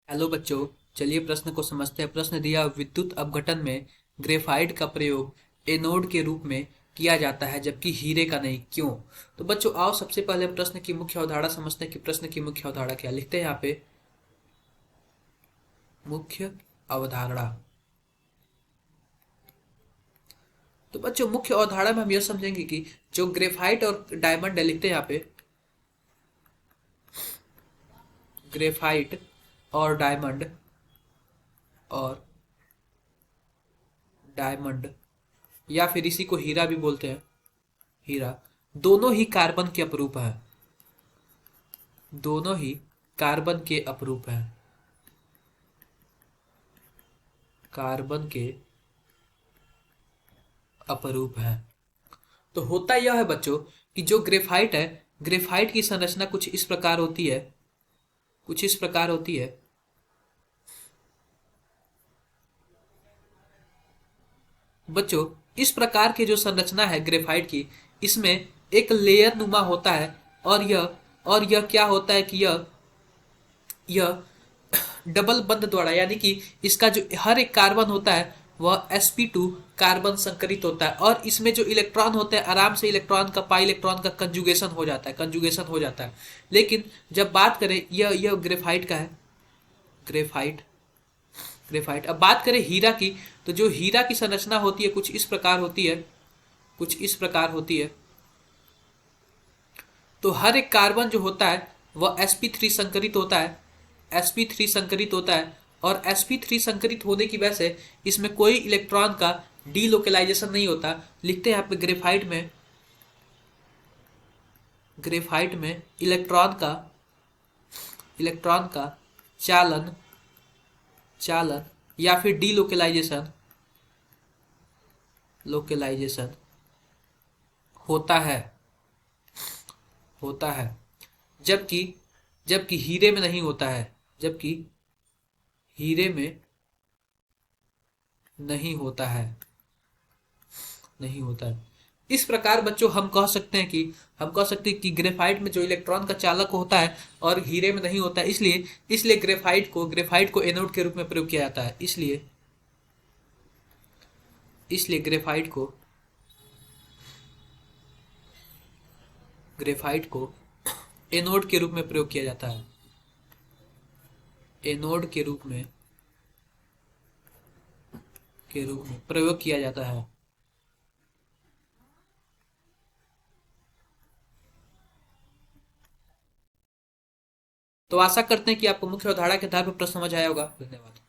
Hello बच्चों, चलिए प्रश्न को समझते हैं। प्रश्न दिया, विद्युत अपघटन में ग्रेफाइट का प्रयोग एनोड के रूप में किया जाता है जबकि हीरे का नहीं, क्यों? तो बच्चों आओ सबसे पहले प्रश्न की मुख्य अवधारणा समझते हैं कि प्रश्न की मुख्य अवधारणा क्या लिखते हैं यहाँ पे। मुख्य अवधारणा। तो बच्चों मुख्य अवधारणा में हम यह समझेंगे कि जो ग्रेफाइट और डायमंड है, लिखते हैं यहाँ पे ग्रेफाइट और और डायमंड या फिर इसी को हीरा भी बोलते हैं, हीरा, दोनों ही कार्बन के अपरूप है। दोनों ही कार्बन के अपरूप है। कार्बन के अपरूप है। तो होता यह है बच्चों कि जो ग्रेफाइट है, ग्रेफाइट की संरचना कुछ इस प्रकार होती है, कुछ इस प्रकार होती है। बच्चों इस प्रकार की जो संरचना है ग्रेफाइट की, इसमें एक लेयर नुमा होता है। और यह क्या होता है कि यह डबल बंध द्वारा, यानी कि इसका जो हर एक कार्बन होता है वह sp2 कार्बन संकरित होता है और इसमें जो इलेक्ट्रॉन होते हैं आराम से इलेक्ट्रॉन का पाई इलेक्ट्रॉन का कंजुगेशन हो जाता है। लेकिन जब बात करें, यह ग्रेफाइट का है। ग्रेफाइट ग्रेफाइट अब बात करें हीरा की, तो जो हीरा की संरचना होती है कुछ इस प्रकार होती है, कुछ इस प्रकार होती है। तो हर एक कार्बन जो होता है वह sp3 संकरित होता है, sp3 संकरित होता है। और sp3 संकरित होने की वजह से इसमें कोई इलेक्ट्रॉन का डीलोकलाइजेशन नहीं होता। लिखते हैं यहाँ पे ग्रेफाइट में इलेक्ट्रॉन का चालन चालन या फिर लोकलाइजेशन होता है होता है। जबकि जबकि हीरे में नहीं होता है। जबकि हीरे में नहीं होता है। इस प्रकार बच्चों हम कह सकते हैं कि ग्रेफाइट में जो इलेक्ट्रॉन का चालक होता है और हीरे में नहीं होता है, इसलिए ग्रेफाइट को एनोड के रूप में प्रयोग किया जाता है। इसलिए ग्रेफाइट को एनोड के रूप में प्रयोग किया जाता है। एनोड के रूप में प्रयोग किया जाता है। तो आशा करते हैं कि आपको मुख्य अवधारणा के आधार पर प्रश्न समझ आया होगा। धन्यवाद।